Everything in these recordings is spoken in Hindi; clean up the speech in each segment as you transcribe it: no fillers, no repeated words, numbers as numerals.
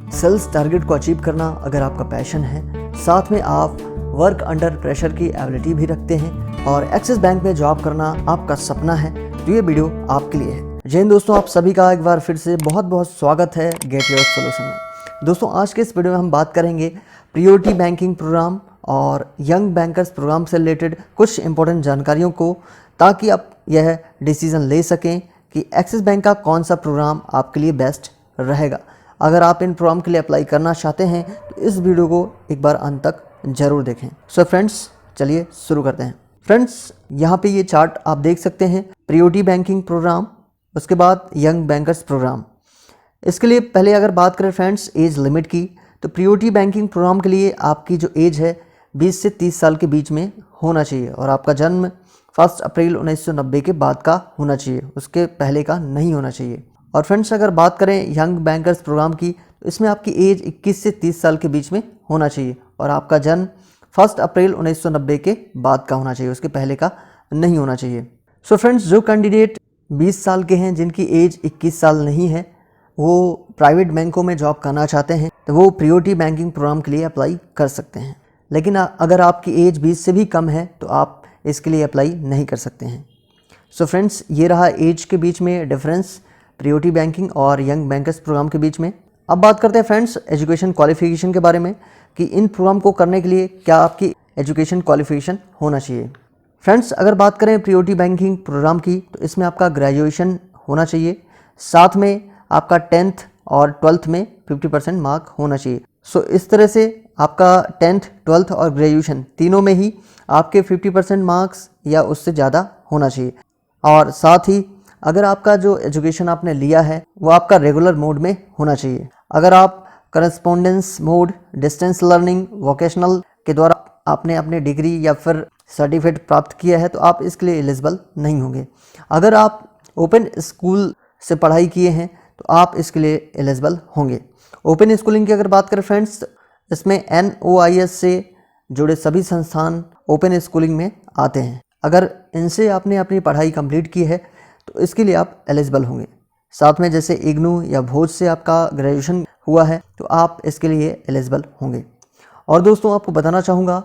सेल्स टारगेट को अचीव करना अगर आपका पैशन है, साथ में आप वर्क अंडर प्रेशर की एबिलिटी भी रखते हैं और एक्सिस बैंक में जॉब करना आपका सपना है, तो ये वीडियो आपके लिए है। जय हिंद दोस्तों, आप सभी का एक बार फिर से बहुत बहुत स्वागत है गेट योर सॉल्यूशन में। दोस्तों, आज के इस वीडियो में हम बात करेंगे प्रायोरिटी बैंकिंग प्रोग्राम और यंग बैंकर्स प्रोग्राम से रिलेटेड कुछ इंपॉर्टेंट जानकारियों को, ताकि आप यह डिसीजन ले सकें कि एक्सिस बैंक का कौन सा प्रोग्राम आपके लिए बेस्ट रहेगा। अगर आप इन प्रोग्राम के लिए अप्लाई करना चाहते हैं तो इस वीडियो को एक बार अंत तक जरूर देखें। सो फ्रेंड्स, चलिए शुरू करते हैं। फ्रेंड्स, यहाँ पे ये चार्ट आप देख सकते हैं, प्रायोरिटी बैंकिंग प्रोग्राम, उसके बाद यंग बैंकर्स प्रोग्राम। इसके लिए पहले अगर बात करें फ्रेंड्स एज लिमिट की, तो प्रायोरिटी बैंकिंग प्रोग्राम के लिए आपकी जो एज है 20 से 30 साल के बीच में होना चाहिए और आपका जन्म 1 अप्रैल 1990 के बाद का होना चाहिए, उसके पहले का नहीं होना चाहिए। और फ्रेंड्स, अगर बात करें यंग बैंकर्स प्रोग्राम की, तो इसमें आपकी एज 21 से 30 साल के बीच में होना चाहिए और आपका जन्म 1 अप्रैल 1990 के बाद का होना चाहिए, उसके पहले का नहीं होना चाहिए। सो फ्रेंड्स, जो कैंडिडेट 20 साल के हैं, जिनकी एज 21 साल नहीं है, वो प्राइवेट बैंकों में जॉब करना चाहते हैं, तो वो प्रायोरिटी बैंकिंग प्रोग्राम के लिए अप्लाई कर सकते हैं। लेकिन अगर आपकी एज 20 से भी कम है तो आप इसके लिए अप्लाई नहीं कर सकते हैं। सो फ्रेंड्स, ये रहा एज के बीच में डिफरेंस प्रायोरिटी बैंकिंग और यंग बैंकर्स प्रोग्राम के बीच में। अब बात करते हैं फ्रेंड्स एजुकेशन क्वालिफिकेशन के बारे में कि इन प्रोग्राम को करने के लिए क्या आपकी एजुकेशन क्वालिफिकेशन होना चाहिए। फ्रेंड्स, अगर बात करें प्रायोरिटी बैंकिंग प्रोग्राम की, तो इसमें आपका ग्रेजुएशन होना चाहिए, साथ में आपका 10th और 12th में 50% मार्क होना चाहिए। सो इस तरह से आपका 10th, 12th और ग्रेजुएशन तीनों में ही आपके 50% मार्क्स या उससे ज़्यादा होना चाहिए। और साथ ही अगर आपका जो एजुकेशन आपने लिया है वो आपका रेगुलर मोड में होना चाहिए। अगर आप correspondence mode, distance learning, vocational के द्वारा आपने अपने डिग्री या फिर सर्टिफिकेट प्राप्त किया है तो आप इसके लिए एलिजिबल नहीं होंगे। अगर आप ओपन स्कूल से पढ़ाई किए हैं तो आप इसके लिए एलिजिबल होंगे। ओपन स्कूलिंग की अगर बात करें फ्रेंड्स, इसमें NOIS से जुड़े सभी संस्थान ओपन स्कूलिंग में आते हैं। अगर इनसे आपने अपनी पढ़ाई कंप्लीट की है तो इसके लिए आप एलिजिबल होंगे। साथ में जैसे इग्नू या भोज से आपका ग्रेजुएशन हुआ है तो आप इसके लिए एलिजिबल होंगे। और दोस्तों, आपको बताना चाहूँगा,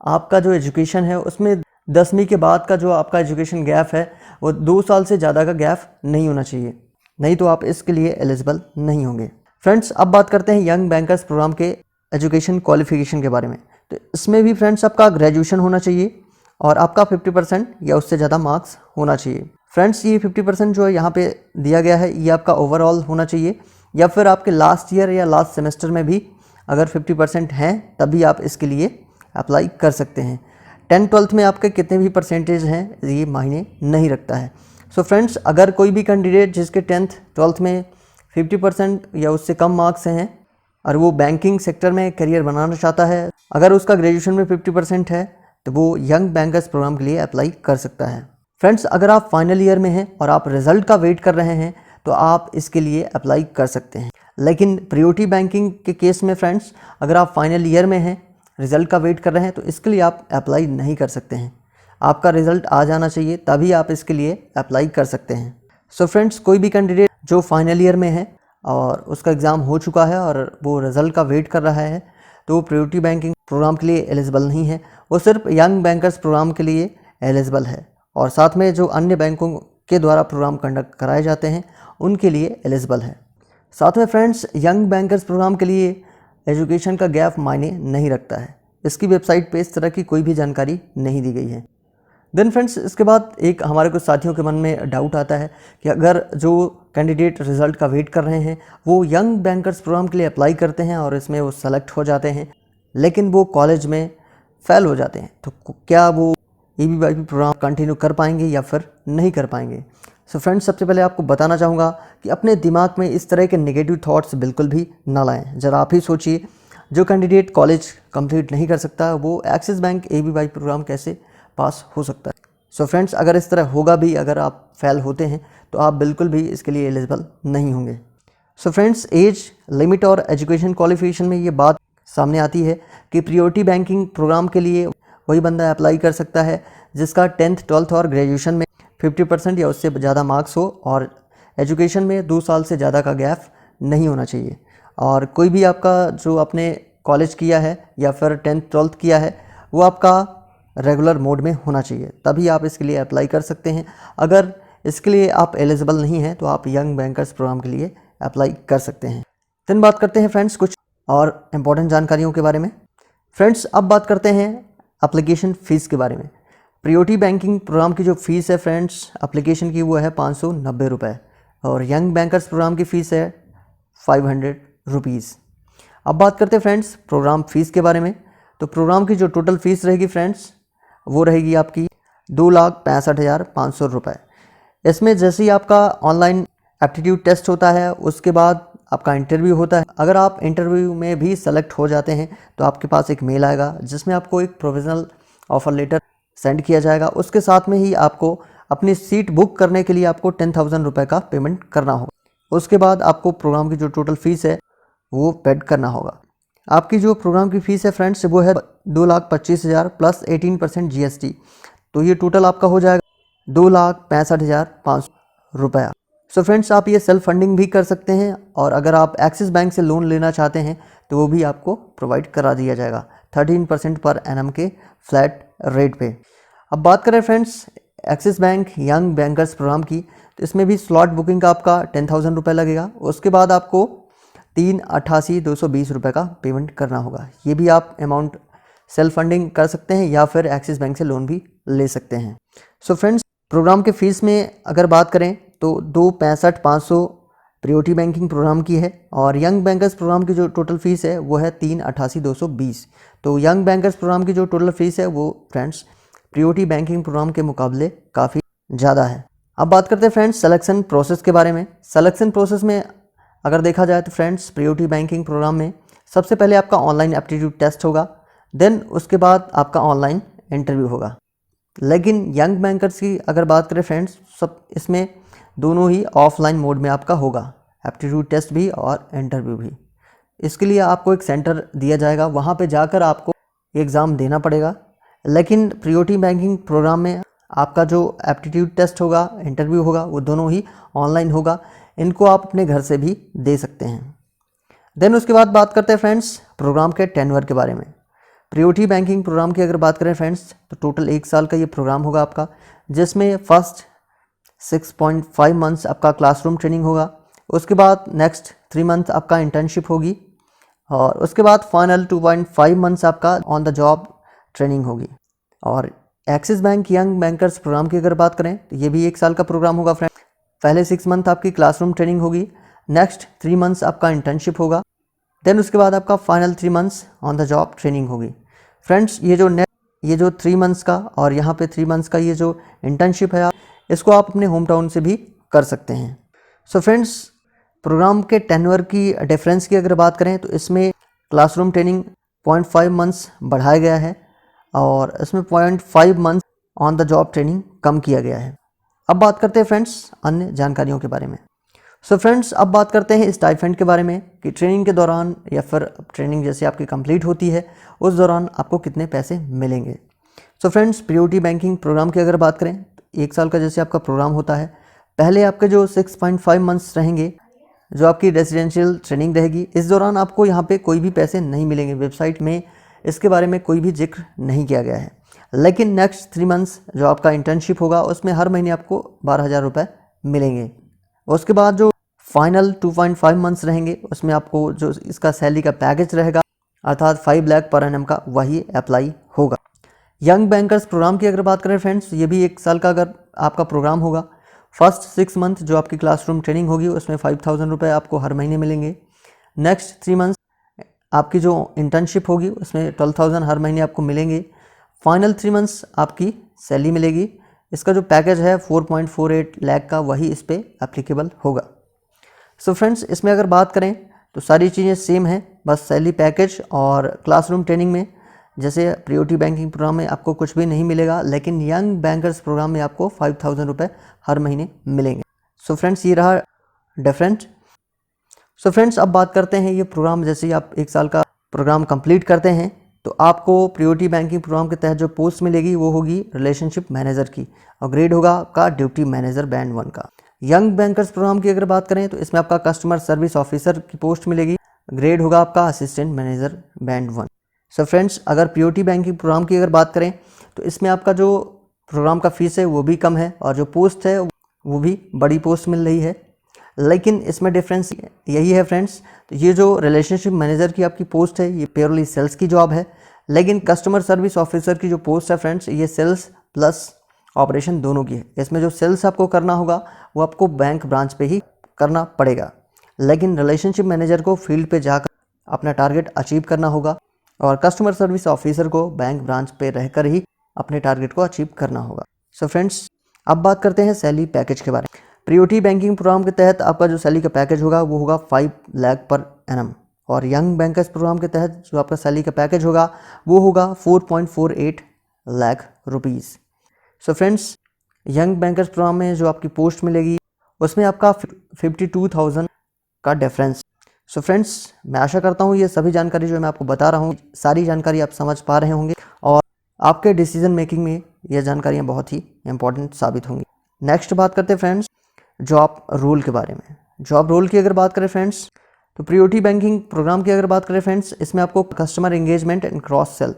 आपका जो एजुकेशन है उसमें 10वीं के बाद का जो आपका एजुकेशन गैप है वो 2 साल से ज़्यादा का गैप नहीं होना चाहिए, नहीं तो आप इसके लिए एलिजिबल नहीं होंगे। फ्रेंड्स, अब बात करते हैं यंग बैंकर्स प्रोग्राम के एजुकेशन क्वालिफिकेशन के बारे में। तो इसमें भी फ्रेंड्स आपका ग्रेजुएशन होना चाहिए और आपका 50% या उससे ज़्यादा मार्क्स होना चाहिए। फ्रेंड्स, ये 50% जो है यहाँ पे दिया गया है, ये आपका ओवरऑल होना चाहिए या फिर आपके लास्ट ईयर या लास्ट सेमेस्टर में भी अगर 50% हैं तभी आप इसके लिए अप्लाई कर सकते हैं। 10th, 12th में आपके कितने भी परसेंटेज हैं ये मायने नहीं रखता है। सो फ्रेंड्स, अगर कोई भी कैंडिडेट जिसके 10th, 12th में 50% या उससे कम मार्क्स हैं और वो बैंकिंग सेक्टर में करियर बनाना चाहता है, अगर उसका ग्रेजुएशन में 50% है तो वो यंग बैंकर्स प्रोग्राम के लिए अप्लाई कर सकता है। फ्रेंड्स, अगर आप फाइनल ईयर में हैं और आप रिजल्ट का वेट कर रहे हैं तो आप इसके लिए अप्लाई कर सकते हैं। लेकिन प्रायोरिटी बैंकिंग के केस में फ्रेंड्स, अगर आप फाइनल ईयर में हैं, रिजल्ट का वेट कर रहे हैं तो इसके लिए आप अप्लाई नहीं कर सकते हैं। आपका रिजल्ट आ जाना चाहिए तभी आप इसके लिए अप्लाई कर सकते हैं। सो फ्रेंड्स, कोई भी कैंडिडेट जो फाइनल ईयर में है और उसका एग्ज़ाम हो चुका है और वो रिज़ल्ट का वेट कर रहा है तो वो प्रायोरिटी बैंकिंग प्रोग्राम के लिए एलिजिबल नहीं है, वो सिर्फ यंग बैंकर्स प्रोग्राम के लिए एलिजिबल है। और साथ में जो अन्य बैंकों के द्वारा प्रोग्राम कंडक्ट कराए जाते हैं उनके लिए एलिजिबल है। साथ में फ्रेंड्स, यंग बैंकर्स प्रोग्राम के लिए एजुकेशन का गैप मायने नहीं रखता है। इसकी वेबसाइट पे इस तरह की कोई भी जानकारी नहीं दी गई है। देन फ्रेंड्स, इसके बाद एक हमारे कुछ साथियों के मन में डाउट आता है कि अगर जो कैंडिडेट रिज़ल्ट का वेट कर रहे हैं वो यंग बैंकर्स प्रोग्राम के लिए अप्लाई करते हैं और इसमें वो सेलेक्ट हो जाते हैं, लेकिन वो कॉलेज में फेल हो जाते हैं, तो क्या वो EBYP प्रोग्राम कंटिन्यू कर पाएंगे या फिर नहीं कर पाएंगे। सो फ्रेंड्स, सबसे पहले आपको बताना चाहूँगा कि अपने दिमाग में इस तरह के नेगेटिव थॉट्स बिल्कुल भी ना लाएं। ज़रा आप ही सोचिए, जो कैंडिडेट कॉलेज कंप्लीट नहीं कर सकता वो एक्सिस बैंक EBYP प्रोग्राम कैसे पास हो सकता है। सो फ्रेंड्स, अगर इस तरह होगा भी, अगर आप फेल होते हैं तो आप बिल्कुल भी इसके लिए एलिजिबल नहीं होंगे। सो फ्रेंड्स, एज लिमिट और एजुकेशन क्वालिफिकेशन में ये बात सामने आती है कि प्रायोरिटी बैंकिंग प्रोग्राम के लिए वही बंदा अप्लाई कर सकता है जिसका 10th, 12th और ग्रेजुएशन में 50% या उससे ज़्यादा मार्क्स हो और एजुकेशन में 2 साल से ज़्यादा का गैप नहीं होना चाहिए। और कोई भी आपका जो आपने कॉलेज किया है या फिर 10th 12th किया है वो आपका रेगुलर मोड में होना चाहिए, तभी आप इसके लिए अप्लाई कर सकते हैं। अगर इसके लिए आप एलिजिबल नहीं हैं तो आप यंग बैंकर्स प्रोग्राम के लिए अप्लाई कर सकते हैं। दिन बात करते हैं फ्रेंड्स कुछ और इम्पोर्टेंट जानकारियों के बारे में। फ्रेंड्स अब बात करते हैं एप्लीकेशन फ़ीस के बारे में। प्रायोरिटी बैंकिंग प्रोग्राम की जो फ़ीस है फ्रेंड्स एप्लीकेशन की वो है 590 रुपये और यंग बैंकर्स प्रोग्राम की फ़ीस है 500 रुपीज़। अब बात करते हैं फ्रेंड्स प्रोग्राम फ़ीस के बारे में। तो प्रोग्राम की जो टोटल फ़ीस रहेगी फ्रेंड्स वो रहेगी आपकी 2,65,500 रुपये। इसमें जैसे ही आपका ऑनलाइन एप्टीट्यूड टेस्ट होता है उसके बाद आपका इंटरव्यू होता है। अगर आप इंटरव्यू में भी सेलेक्ट हो जाते हैं तो आपके पास एक मेल आएगा जिसमें आपको एक प्रोविजनल ऑफर लेटर सेंड किया जाएगा। उसके साथ में ही आपको अपनी सीट बुक करने के लिए आपको 10,000 रुपये का पेमेंट करना होगा। उसके बाद आपको प्रोग्राम की जो टोटल फ़ीस है वो पेड करना होगा। आपकी जो प्रोग्राम की फ़ीस है फ्रेंड्स वो है 2,25,000 प्लस 18% GST, तो ये टोटल आपका हो जाएगा 2,65,500 रुपया। सो फ्रेंड्स आप ये सेल्फ फंडिंग भी कर सकते हैं और अगर आप एक्सिस बैंक से लोन लेना चाहते हैं तो वो भी आपको प्रोवाइड करा दिया जाएगा 13% पर एनम के फ्लैट रेट पे। अब बात करें friends Axis Bank young bankers programme की, तो इसमें भी स्लॉट बुकिंग का आपका 10,000 रुपये लगेगा। उसके बाद आपको 3,88,220 रुपये का पेमेंट करना होगा। ये भी आप अमाउंट सेल्फ फंडिंग कर सकते हैं या फिर एक्सिस बैंक से लोन भी ले सकते हैं। सो फ्रेंड्स प्रोग्राम के फ़ीस में अगर बात करें तो 2,65,500 प्रायोरिटी बैंकिंग प्रोग्राम की है और यंग बैंकर्स प्रोग्राम की जो टोटल फ़ीस है वो है 3,88,220। तो यंग बैंकर्स प्रोग्राम की जो टोटल फ़ीस है वो फ्रेंड्स प्रायोरिटी बैंकिंग प्रोग्राम के मुकाबले काफ़ी ज़्यादा है। अब बात करते हैं फ्रेंड्स सिलेक्शन प्रोसेस के बारे में। सिलेक्शन प्रोसेस में अगर देखा जाए तो फ्रेंड्स प्रायोरिटी बैंकिंग प्रोग्राम में सबसे पहले आपका ऑनलाइन एप्टीट्यूड टेस्ट होगा, देन उसके बाद आपका ऑनलाइन इंटरव्यू होगा। लेकिन यंग बैंकर्स की अगर बात करें फ्रेंड्स सब इसमें दोनों ही ऑफलाइन मोड में आपका होगा, एप्टीट्यूड टेस्ट भी और इंटरव्यू भी। इसके लिए आपको एक सेंटर दिया जाएगा, वहाँ पे जाकर आपको एग्ज़ाम देना पड़ेगा। लेकिन प्रायोरिटी बैंकिंग प्रोग्राम में आपका जो एप्टीट्यूड टेस्ट होगा इंटरव्यू होगा वो दोनों ही ऑनलाइन होगा। इनको आप अपने घर से भी दे सकते हैं। देन उसके बाद बात करते हैं फ्रेंड्स प्रोग्राम के टेन्योर के बारे में। प्रायोरिटी बैंकिंग प्रोग्राम की अगर बात करें फ्रेंड्स तो टोटल 1 साल का ये प्रोग्राम होगा आपका, जिसमें फर्स्ट 6.5 मंथ्स आपका क्लासरूम ट्रेनिंग होगा। उसके बाद नेक्स्ट 3 मंथ आपका इंटर्नशिप होगी और उसके बाद फाइनल 2.5 मंथ्स आपका ऑन द जॉब ट्रेनिंग होगी। और Axis Bank young bankers programme की अगर बात करें तो ये भी 1 साल का प्रोग्राम होगा फ्रेंड। पहले 6 मंथ आपकी क्लासरूम ट्रेनिंग होगी, नेक्स्ट 3 मंथ्स आपका इंटर्नशिप होगा, देन उसके बाद आपका final 3 months on the job training होगी। फ्रेंड्स ये जो 3 मंथ्स का और यहाँ पे 3 मंथ्स का ये जो इंटर्नशिप है इसको आप अपने होम टाउन से भी कर सकते हैं। सो फ्रेंड्स प्रोग्राम के टेन्योर की डिफरेंस की अगर बात करें तो इसमें क्लासरूम ट्रेनिंग 0.5 मंथ्स बढ़ाया गया है और इसमें 0.5 months on the job training कम किया गया है। अब बात करते हैं फ्रेंड्स अन्य जानकारियों के बारे में। सो फ्रेंड्स अब बात करते हैं स्टाइपेंड के बारे में कि ट्रेनिंग के दौरान या फिर ट्रेनिंग जैसे आपकी कंप्लीट होती है उस दौरान आपको कितने पैसे मिलेंगे। So friends priority banking programme की अगर बात करें तो 1 साल का जैसे आपका प्रोग्राम होता है, पहले आपके जो 6.5 मंथ्स रहेंगे जो आपकी रेजिडेंशियल ट्रेनिंग रहेगी, इस दौरान आपको यहाँ पे कोई भी पैसे नहीं मिलेंगे। वेबसाइट में इसके बारे में कोई भी जिक्र नहीं किया गया है। लेकिन नेक्स्ट 3 मंथ्स जो आपका इंटर्नशिप होगा उसमें हर महीने आपको 12,000 रुपये मिलेंगे। उसके बाद जो फाइनल 2.5 मंथ्स रहेंगे उसमें आपको जो इसका सैलरी का पैकेज रहेगा अर्थात 5 लाख पर एनम का वही अप्लाई होगा। यंग बैंकर्स प्रोग्राम की अगर बात करें फ्रेंड्स ये भी 1 साल का अगर आपका प्रोग्राम होगा। फर्स्ट 6 मंथ जो आपकी क्लासरूम ट्रेनिंग होगी उसमें 5,000 रुपये आपको हर महीने मिलेंगे। नेक्स्ट 3 मंथ्स आपकी जो इंटर्नशिप होगी उसमें 12,000 हर महीने आपको मिलेंगे। फाइनल 3 मंथ्स आपकी सैलरी मिलेगी। इसका जो पैकेज है 4.48 लाख का वही इस पर एप्लीकेबल होगा। सो फ्रेंड्स इसमें अगर बात करें तो सारी चीज़ें सेम हैं, बस सैलरी पैकेज और क्लासरूम ट्रेनिंग में जैसे प्रायोरिटी बैंकिंग प्रोग्राम में आपको कुछ भी नहीं मिलेगा, लेकिन यंग बैंकर्स प्रोग्राम में आपको 5,000 रुपये हर महीने मिलेंगे। सो फ्रेंड्स ये रहा डिफरेंट। सो फ्रेंड्स अब बात करते हैं ये प्रोग्राम जैसे ही आप 1 साल का प्रोग्राम कंप्लीट करते हैं तो आपको प्रायोरिटी बैंकिंग प्रोग्राम के तहत जो पोस्ट मिलेगी वो होगी रिलेशनशिप मैनेजर की और ग्रेड होगा का ड्यूटी मैनेजर बैंड 1 का। यंग बैंकर्स प्रोग्राम की अगर बात करें तो इसमें आपका कस्टमर सर्विस ऑफिसर की पोस्ट मिलेगी ग्रेड होगा आपका assistant manager band 1। So friends, अगर पीओटी बैंकिंग प्रोग्राम की अगर बात करें तो इसमें आपका जो प्रोग्राम का फीस है वो भी कम है और जो पोस्ट है वो भी बड़ी पोस्ट मिल रही है। लेकिन इसमें डिफरेंस यही है फ्रेंड्स, तो ये जो रिलेशनशिप मैनेजर की आपकी पोस्ट है ये प्योरली सेल्स की जॉब है, लेकिन कस्टमर सर्विस ऑफिसर की जो पोस्ट है फ्रेंड्स ये सेल्स प्लस ऑपरेशन दोनों की है। इसमें जो सेल्स आपको करना होगा वो आपको बैंक ब्रांच पे ही करना पड़ेगा, लेकिन रिलेशनशिप मैनेजर को फील्ड पे जाकर अपना टारगेट अचीव करना होगा और कस्टमर सर्विस ऑफिसर को बैंक ब्रांच पे रहकर ही अपने टारगेट को अचीव करना होगा। सो फ्रेंड्स, अब बात करते हैं सैलरी पैकेज के बारे में। पीओटी बैंकिंग प्रोग्राम के तहत आपका जो सैलरी का पैकेज होगा वो होगा 5 लाख पर एनम और यंग बैंकर्स प्रोग्राम के तहत जो आपका सैलरी का पैकेज होगा वो होगा 4.48 lakh rupees. So friends, young bankers programme में जो आपकी पोस्ट मिलेगी उसमें आपका 52,000 का डिफरेंस। सो फ्रेंड्स, मैं आशा करता हूँ ये सभी जानकारी जो मैं आपको बता रहा हूँ सारी जानकारी आप समझ पा रहे होंगे और आपके डिसीजन मेकिंग में ये जानकारियाँ बहुत ही इंपॉर्टेंट साबित होंगी। नेक्स्ट बात करते हैं फ्रेंड्स जॉब रोल के बारे में। जॉब रोल की अगर बात करें फ्रेंड्स तो पीओटी बैंकिंग प्रोग्राम की अगर बात करें फ्रेंड्स, इसमें आपको customer engagement and cross sell,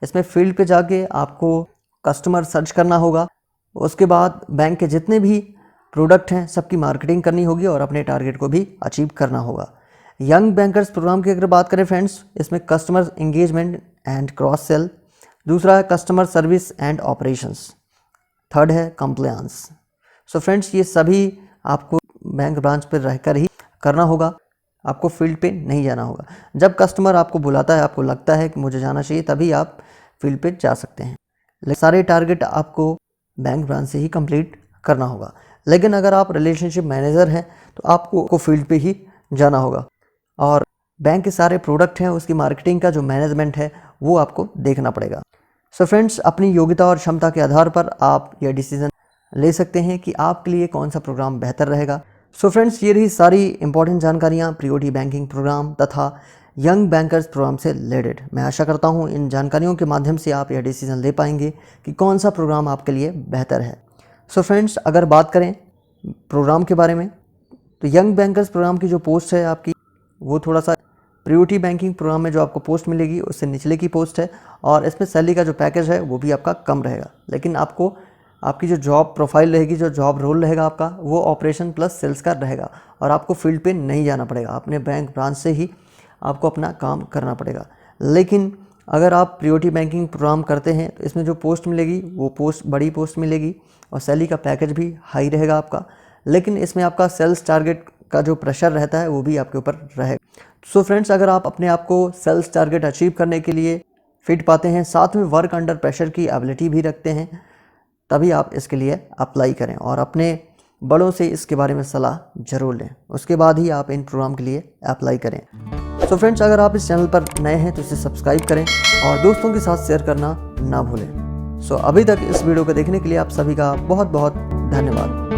इसमें फील्ड पे जाके आपको कस्टमर सर्च करना होगा। उसके बाद बैंक के जितने भी प्रोडक्ट हैं सबकी मार्केटिंग करनी होगी और अपने टारगेट को भी अचीव करना होगा। यंग बैंकर्स प्रोग्राम की अगर बात करें फ्रेंड्स, इसमें customer engagement and cross sell, दूसरा है customer service and operations, third है कंप्लायंस। सो फ्रेंड्स, ये सभी आपको बैंक ब्रांच पर रहकर ही करना होगा, आपको फील्ड पे नहीं जाना होगा। जब कस्टमर आपको बुलाता है, आपको लगता है कि मुझे जाना चाहिए, तभी आप फील्ड पे जा सकते हैं। लेकिन सारे टारगेट आपको बैंक ब्रांच से ही कंप्लीट करना होगा। लेकिन अगर आप रिलेशनशिप मैनेजर हैं तो आपको फील्ड पे ही जाना होगा और बैंक के सारे प्रोडक्ट हैं उसकी मार्केटिंग का जो मैनेजमेंट है वो आपको देखना पड़ेगा। सो फ्रेंड्स, अपनी योग्यता और क्षमता के आधार पर आप ये डिसीजन ले सकते हैं कि आपके लिए कौन सा प्रोग्राम बेहतर रहेगा। सो फ्रेंड्स, ये रही सारी इंपॉर्टेंट जानकारियाँ पीओटी बैंकिंग प्रोग्राम तथा यंग बैंकर्स प्रोग्राम से रिलेटेड। मैं आशा करता हूँ इन जानकारियों के माध्यम से आप यह डिसीजन ले पाएंगे कि कौन सा प्रोग्राम आपके लिए बेहतर है। सो फ्रेंड्स, अगर बात करें प्रोग्राम के बारे में तो यंग बैंकर्स प्रोग्राम की जो पोस्ट है आपकी वो थोड़ा सा पीओटी बैंकिंग प्रोग्राम में जो आपको पोस्ट मिलेगी उससे निचले की पोस्ट है और इसमें सैलरी का जो पैकेज है वो भी आपका कम रहेगा। लेकिन आपको आपकी जो जॉब प्रोफाइल रहेगी, जो जॉब रोल रहेगा आपका, वो ऑपरेशन प्लस सेल्स का रहेगा और आपको फील्ड पे नहीं जाना पड़ेगा, अपने बैंक ब्रांच से ही आपको अपना काम करना पड़ेगा। लेकिन अगर आप पीओटी बैंकिंग प्रोग्राम करते हैं तो इसमें जो पोस्ट मिलेगी वो पोस्ट बड़ी पोस्ट मिलेगी और सैलरी का पैकेज भी हाई रहेगा आपका, लेकिन इसमें आपका सेल्स टारगेट का जो प्रेशर रहता है वो भी आपके ऊपर रहेगा। सो फ्रेंड्स, अगर आप अपने आप को सेल्स टारगेट अचीव करने के लिए फिट पाते हैं, साथ में वर्क अंडर प्रेशर की एबिलिटी भी रखते हैं, तभी आप इसके लिए अप्लाई करें और अपने बड़ों से इसके बारे में सलाह जरूर लें। उसके बाद ही आप इन प्रोग्राम के लिए अप्लाई करें। सो फ्रेंड्स, अगर आप इस चैनल पर नए हैं तो इसे सब्सक्राइब करें और दोस्तों के साथ शेयर करना ना भूलें। सो अभी तक इस वीडियो को देखने के लिए आप सभी का बहुत बहुत धन्यवाद।